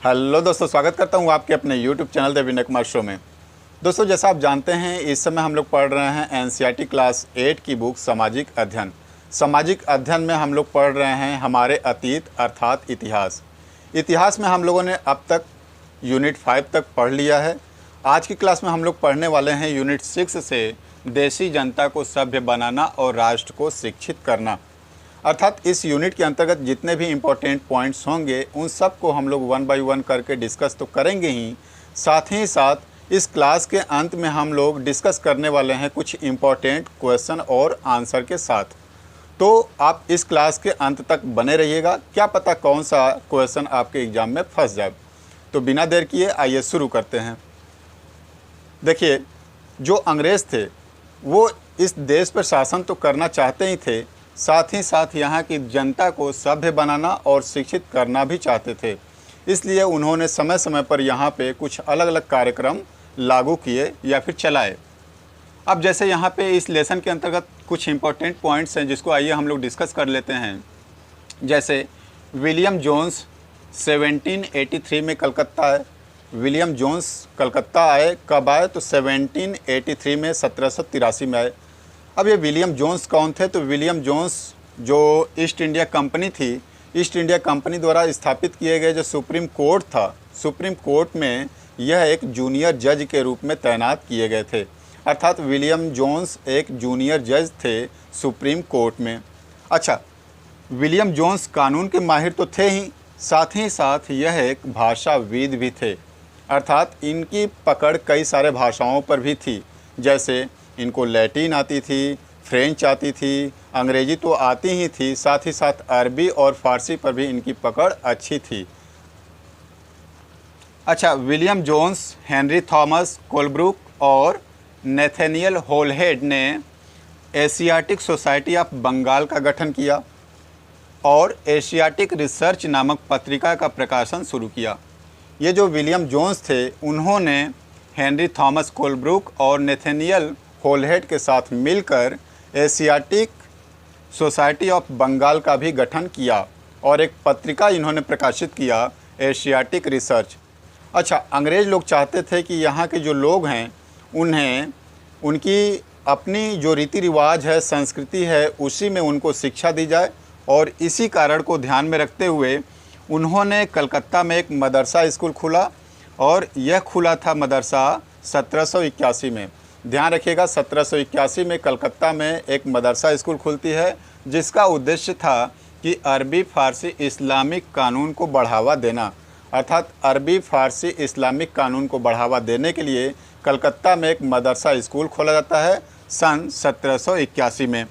Hello दोस्तों, स्वागत करता हूँ आपके अपने YouTube channel the Vinay Kumar show में। दोस्तों, जैसा आप जानते हैं इस समय हम लोग पढ़ रहे हैं एनसीईआरटी क्लास 8 की बुक सामाजिक अध्ययन। सामाजिक अध्ययन में हम लोग पढ़ रहे हैं हमारे अतीत अर्थात इतिहास। इतिहास में हम लोगों ने अब तक यूनिट 5 तक पढ़ लिया है। आज की क्लास में हम लोग पढ़ने वाले हैं यूनिट 6 से देशी जनता को सभ्य बनाना और राष्ट्र को शिक्षित करना। अर्थात इस यूनिट के अंतर्गत जितने भी इम्पोर्टेंट पॉइंट्स होंगे उन सब को हम लोग 1 बाय 1 करके डिस्कस तो करेंगे ही साथ इस क्लास के अंत में हम लोग डिस्कस करने वाले हैं कुछ इम्पोर्टेंट क्वेश्चन और आंसर के साथ। तो आप इस क्लास के अंत तक बने रहिएगा, क्या पता कौन सा क्वेश्चन आपके एग्ज़ाम में फंस जाए। तो बिना देर किए आइए शुरू करते हैं। देखिए, जो अंग्रेज़ थे वो इस देश पर शासन तो करना चाहते ही थे, साथ यहाँ की जनता को सभ्य बनाना और शिक्षित करना भी चाहते थे। इसलिए उन्होंने समय समय पर यहाँ पे कुछ अलग अलग कार्यक्रम लागू किए या फिर चलाए। अब जैसे यहाँ पे इस लेसन के अंतर्गत कुछ इम्पोर्टेंट पॉइंट्स हैं जिसको आइए हम लोग डिस्कस कर लेते हैं। जैसे विलियम जोन्स 1783 में कलकत्ता आए। विलियम जोन्स कलकत्ता आए, कब आए? तो 1783 में, 1783 में आए। अब ये विलियम जोन्स कौन थे? तो विलियम जोन्स जो ईस्ट इंडिया कंपनी थी, ईस्ट इंडिया कंपनी द्वारा स्थापित किए गए जो सुप्रीम कोर्ट था, सुप्रीम कोर्ट में यह एक जूनियर जज के रूप में तैनात किए गए थे। अर्थात विलियम जोन्स एक जूनियर जज थे सुप्रीम कोर्ट में। अच्छा, विलियम जोन्स कानून के माहिर तो थे ही साथ यह एक भाषाविद भी थे। अर्थात इनकी पकड़ कई सारे भाषाओं पर भी थी। जैसे इनको लैटिन आती थी, फ्रेंच आती थी, अंग्रेजी तो आती ही थी, साथ अरबी और फ़ारसी पर भी इनकी पकड़ अच्छी थी। अच्छा, William Jones, Henry Thomas Colebrooke और नेथेनियल होलहेड ने एशियाटिक सोसाइटी ऑफ बंगाल का गठन किया और एशियाटिक रिसर्च नामक पत्रिका का प्रकाशन शुरू किया। ये जो विलियम जोन्स थे उन्होंने हेनरी थॉमस कोलब्रुक और नेथेनियल होलहेड के साथ मिलकर एशियाटिक सोसाइटी ऑफ बंगाल का भी गठन किया और एक पत्रिका इन्होंने प्रकाशित किया, एशियाटिक रिसर्च। अच्छा, अंग्रेज़ लोग चाहते थे कि यहाँ के जो लोग हैं उन्हें उनकी अपनी जो रीति रिवाज है, संस्कृति है, उसी में उनको शिक्षा दी जाए और इसी कारण को ध्यान में रखते हुए उन्होंने कलकत्ता में एक मदरसा स्कूल खुला और यह खुला था मदरसा 1781 में। ध्यान रखिएगा, 1781 में कलकत्ता में एक मदरसा स्कूल खुलती है जिसका उद्देश्य था कि अरबी फ़ारसी इस्लामिक कानून को बढ़ावा देना। अर्थात अरबी फ़ारसी इस्लामिक कानून को बढ़ावा देने के लिए कलकत्ता में एक मदरसा स्कूल खोला जाता है सन 1781 में।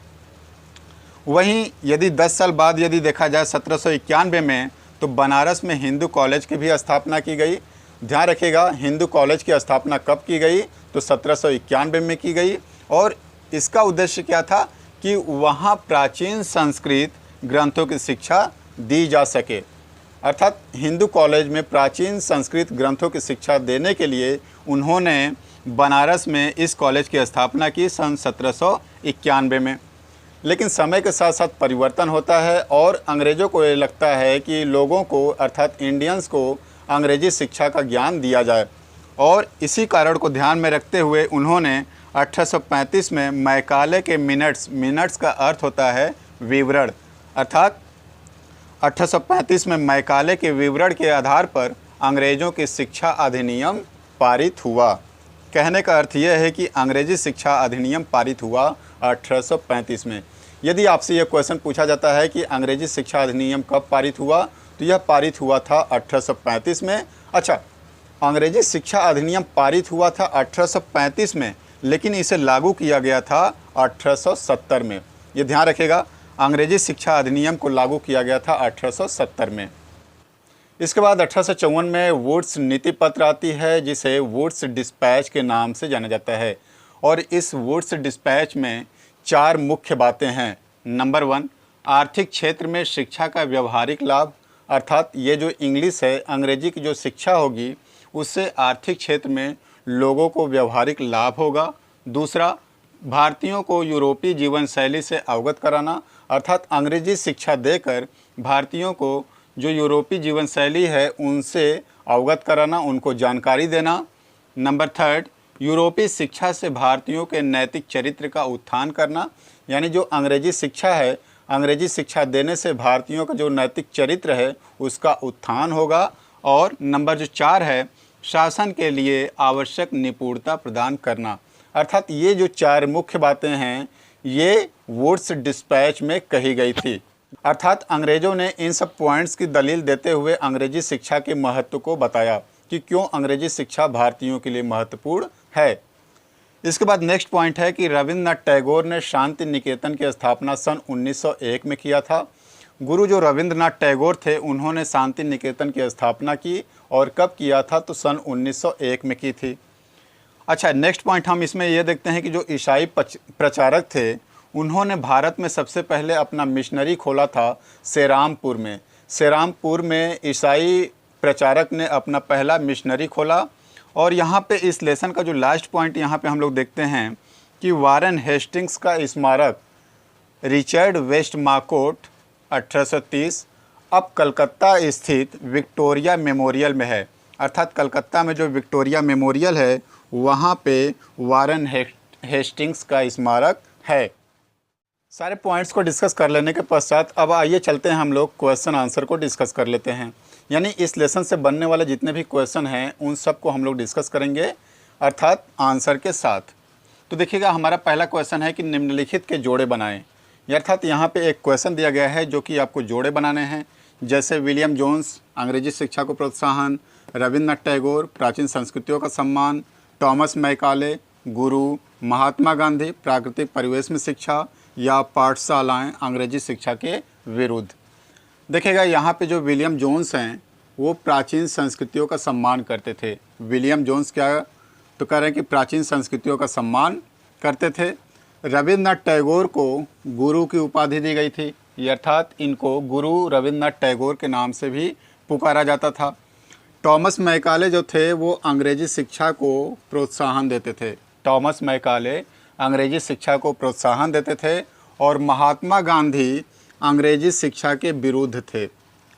वहीं यदि 10 साल बाद यदि देखा जाए 1791 में, तो बनारस में हिंदू कॉलेज की भी स्थापना की गई। ध्यान रखिएगा, हिंदू कॉलेज की स्थापना कब की गई? तो 1791 में की गई और इसका उद्देश्य क्या था कि वहाँ प्राचीन संस्कृत ग्रंथों की शिक्षा दी जा सके। अर्थात हिंदू कॉलेज में प्राचीन संस्कृत ग्रंथों की शिक्षा देने के लिए उन्होंने बनारस में इस कॉलेज की स्थापना की सन 1791 में। लेकिन समय के साथ साथ परिवर्तन होता है और अंग्रेज़ों को ये लगता है कि लोगों को अर्थात इंडियंस को अंग्रेजी शिक्षा का ज्ञान दिया जाए और इसी कारण को ध्यान में रखते हुए उन्होंने 1835 में मैकाले के मिनट्स का अर्थ होता है विवरण। अर्थात 1835 में मैकाले के विवरण के आधार पर अंग्रेज़ों की शिक्षा अधिनियम पारित हुआ। कहने का अर्थ यह है कि अंग्रेजी शिक्षा अधिनियम पारित हुआ 1835 में। यदि आपसे यह क्वेश्चन पूछा जाता है कि अंग्रेजी शिक्षा अधिनियम कब पारित हुआ, तो यह पारित हुआ था 1835 में। अच्छा, अंग्रेजी शिक्षा अधिनियम पारित हुआ था 1835 में, लेकिन इसे लागू किया गया था 1870 में। ये ध्यान रखिएगा, अंग्रेजी शिक्षा अधिनियम को लागू किया गया था 1870 में। इसके बाद 1854 में वुड्स नीति पत्र आती है जिसे वुड्स डिस्पैच के नाम से जाना जाता है और इस वुड्स डिस्पैच में 4 मुख्य बातें हैं। नंबर 1, आर्थिक क्षेत्र में शिक्षा का व्यवहारिक लाभ। अर्थात ये जो इंग्लिश है, अंग्रेजी की जो शिक्षा होगी उससे आर्थिक क्षेत्र में लोगों को व्यवहारिक लाभ होगा। दूसरा, भारतीयों को यूरोपीय जीवन शैली से अवगत कराना। अर्थात अंग्रेजी शिक्षा देकर भारतीयों को जो यूरोपीय जीवन शैली है उनसे अवगत कराना, उनको जानकारी देना। नंबर 3, यूरोपीय शिक्षा से भारतीयों के नैतिक चरित्र का उत्थान करना, यानी जो अंग्रेजी शिक्षा है, अंग्रेजी शिक्षा देने से भारतीयों का जो नैतिक चरित्र है उसका उत्थान होगा। और नंबर जो 4 है, शासन के लिए आवश्यक निपुणता प्रदान करना। अर्थात ये जो 4 मुख्य बातें हैं ये वुड्स डिस्पैच में कही गई थी। अर्थात अंग्रेज़ों ने इन सब पॉइंट्स की दलील देते हुए अंग्रेजी शिक्षा के महत्व को बताया कि क्यों अंग्रेजी शिक्षा भारतीयों के लिए महत्वपूर्ण है। इसके बाद नेक्स्ट पॉइंट है कि रविंद्रनाथ टैगोर ने शांति निकेतन की स्थापना सन 1901 में किया था। गुरु जो रविंद्रनाथ टैगोर थे उन्होंने शांति निकेतन की स्थापना की और कब किया था, तो सन 1901 में की थी। अच्छा, नेक्स्ट पॉइंट हम इसमें यह देखते हैं कि जो ईसाई प्रचारक थे उन्होंने भारत में सबसे पहले अपना मिशनरी खोला था सेरामपुर में। सेरामपुर में ईसाई प्रचारक ने अपना पहला मिशनरी खोला। और यहाँ पे इस लेसन का जो लास्ट पॉइंट यहाँ पे हम लोग देखते हैं कि वारेन हेस्टिंग्स का स्मारक रिचर्ड वेस्टमाकोट 1830 अब कलकत्ता स्थित विक्टोरिया मेमोरियल में है। अर्थात कलकत्ता में जो विक्टोरिया मेमोरियल है वहाँ पे वारेन हेस्टिंग्स का स्मारक है। सारे पॉइंट्स को डिस्कस कर लेने के पश्चात अब आइए चलते हैं हम लोग क्वेश्चन आंसर को डिस्कस कर लेते हैं। यानी इस लेसन से बनने वाले जितने भी क्वेश्चन हैं उन सब को हम लोग डिस्कस करेंगे, अर्थात आंसर के साथ। तो देखिएगा, हमारा पहला क्वेश्चन है कि निम्नलिखित के जोड़े बनाएं। अर्थात यहाँ पे एक क्वेश्चन दिया गया है जो कि आपको जोड़े बनाने हैं, जैसे विलियम जोन्स अंग्रेजी शिक्षा को प्रोत्साहन, रविंद्रनाथ टैगोर प्राचीन संस्कृतियों का सम्मान, टॉमस मैकाले गुरु, महात्मा गांधी प्राकृतिक परिवेश में शिक्षा, या पाठशालाएं अंग्रेजी शिक्षा के विरुद्ध। देखिएगा, यहाँ पे जो विलियम जोन्स हैं वो प्राचीन संस्कृतियों का सम्मान करते थे। विलियम जोन्स क्या तो कह रहे हैं कि प्राचीन संस्कृतियों का सम्मान करते थे। रविंद्रनाथ टैगोर को गुरु की उपाधि दी गई थी, अर्थात इनको गुरु रविंद्रनाथ टैगोर के नाम से भी पुकारा जाता था। टॉमस मैकाले जो थे वो अंग्रेजी शिक्षा को प्रोत्साहन देते थे। टॉमस मैकाले अंग्रेजी शिक्षा को प्रोत्साहन देते थे और महात्मा गांधी अंग्रेजी शिक्षा के विरुद्ध थे।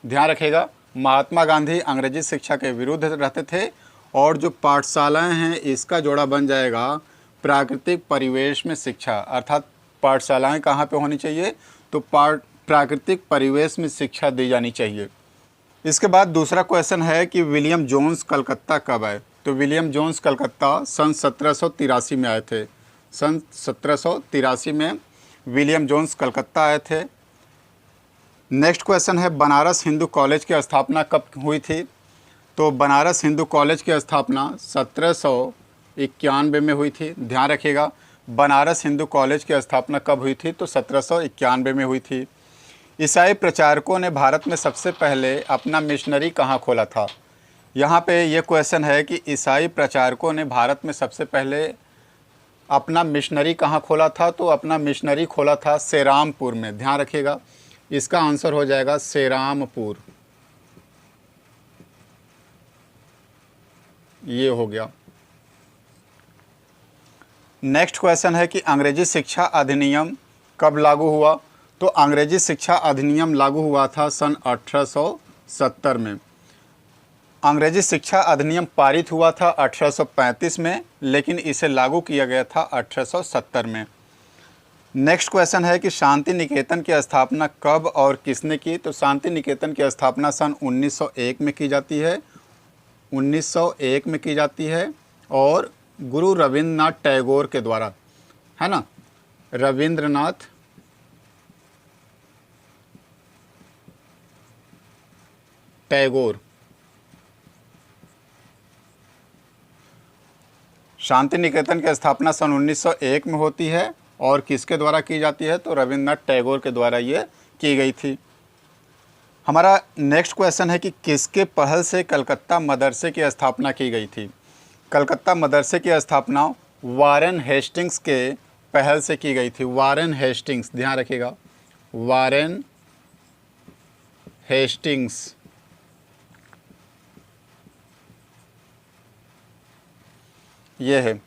ध्यान रखिएगा, महात्मा गांधी अंग्रेजी शिक्षा के विरुद्ध रहते थे। और जो पाठशालाएं हैं इसका जोड़ा बन जाएगा प्राकृतिक परिवेश में शिक्षा। अर्थात पाठशालाएं कहाँ पे होनी चाहिए, तो प्राकृतिक परिवेश में शिक्षा दी जानी चाहिए। इसके बाद दूसरा क्वेश्चन है कि विलियम जोन्स कलकत्ता कब आए। तो विलियम जोन्स कलकत्ता सन 1783 में आए थे। सन 1783 में विलियम जोन्स कलकत्ता आए थे। नेक्स्ट क्वेश्चन है बनारस हिंदू कॉलेज की स्थापना कब हुई थी। तो बनारस हिंदू कॉलेज की स्थापना 1791 में हुई थी। ध्यान रखिएगा, बनारस हिंदू कॉलेज की स्थापना कब हुई थी, तो 1791 में हुई थी। ईसाई प्रचारकों ने भारत में सबसे पहले अपना मिशनरी कहाँ खोला था। यहाँ पे ये क्वेश्चन है कि ईसाई प्रचारकों ने भारत में सबसे पहले अपना मिशनरी कहाँ खोला था। तो अपना मिशनरी खोला था सेरामपुर में। ध्यान रखिएगा, इसका आंसर हो जाएगा सेरामपुर। ये हो गया। नेक्स्ट क्वेश्चन है कि अंग्रेजी शिक्षा अधिनियम कब लागू हुआ। तो अंग्रेजी शिक्षा अधिनियम लागू हुआ था सन 1870 में। अंग्रेजी शिक्षा अधिनियम पारित हुआ था 1835 में, लेकिन इसे लागू किया गया था 1870 में। नेक्स्ट क्वेश्चन है कि शांति निकेतन की स्थापना कब और किसने की। तो शांति निकेतन की स्थापना सन 1901 में की जाती है। 1901 में की जाती है और गुरु रविंद्रनाथ टैगोर के द्वारा, है ना, रविंद्रनाथ टैगोर। शांति निकेतन की स्थापना सन 1901 में होती है और किसके द्वारा की जाती है, तो रविंद्रनाथ टैगोर के द्वारा ये की गई थी। हमारा नेक्स्ट क्वेश्चन है कि किसके पहल से कलकत्ता मदरसे की स्थापना की गई थी। कलकत्ता मदरसे की स्थापना वारेन हेस्टिंग्स के पहल से की गई थी। वारेन हेस्टिंग्स, ध्यान रखिएगा, वारेन हेस्टिंग्स। ये है।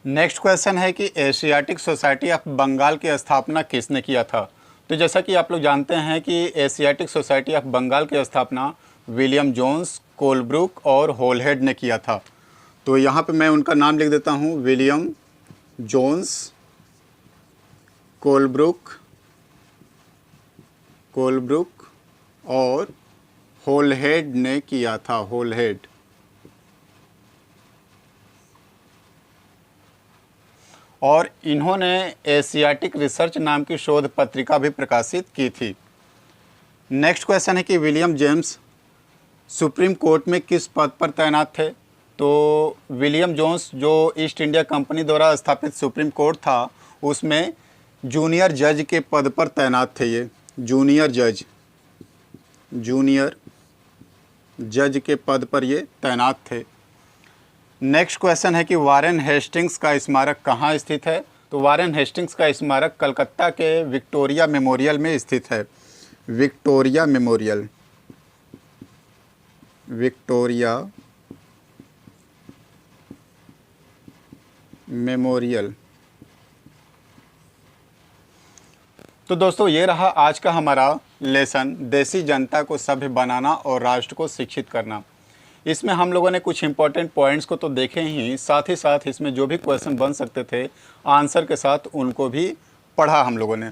नेक्स्ट क्वेश्चन है कि एशियाटिक सोसाइटी ऑफ बंगाल की स्थापना किसने किया था। तो जैसा कि आप लोग जानते हैं कि एशियाटिक सोसाइटी ऑफ बंगाल की स्थापना विलियम जोन्स, कोलब्रुक और होलहेड ने किया था। तो यहाँ पे मैं उनका नाम लिख देता हूँ, विलियम जोन्स, कोलब्रुक और होलहेड ने किया था, होलहेड। और इन्होंने एशियाटिक रिसर्च नाम की शोध पत्रिका भी प्रकाशित की थी। नेक्स्ट क्वेश्चन है कि विलियम जेम्स सुप्रीम कोर्ट में किस पद पर तैनात थे। तो विलियम जोन्स जो ईस्ट इंडिया कंपनी द्वारा स्थापित सुप्रीम कोर्ट था, उसमें जूनियर जज के पद पर तैनात थे। ये जूनियर जज के पद पर ये तैनात थे। नेक्स्ट क्वेश्चन है कि वारेन हेस्टिंग्स का स्मारक कहाँ स्थित है। तो वारेन हेस्टिंग्स का स्मारक कलकत्ता के विक्टोरिया मेमोरियल में स्थित है। Victoria memorial. तो दोस्तों, ये रहा आज का हमारा लेसन, देसी जनता को सभ्य बनाना और राष्ट्र को शिक्षित करना। इसमें हम लोगों ने कुछ इंपॉर्टेंट पॉइंट्स को तो देखे ही, साथ ही साथ इसमें जो भी क्वेश्चन बन सकते थे आंसर के साथ उनको भी पढ़ा हम लोगों ने।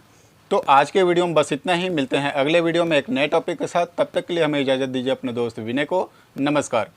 तो आज के वीडियो में बस इतना ही। मिलते हैं अगले वीडियो में एक नए टॉपिक के साथ। तब तक के लिए हमें इजाज़त दीजिए अपने दोस्त विनय को। नमस्कार।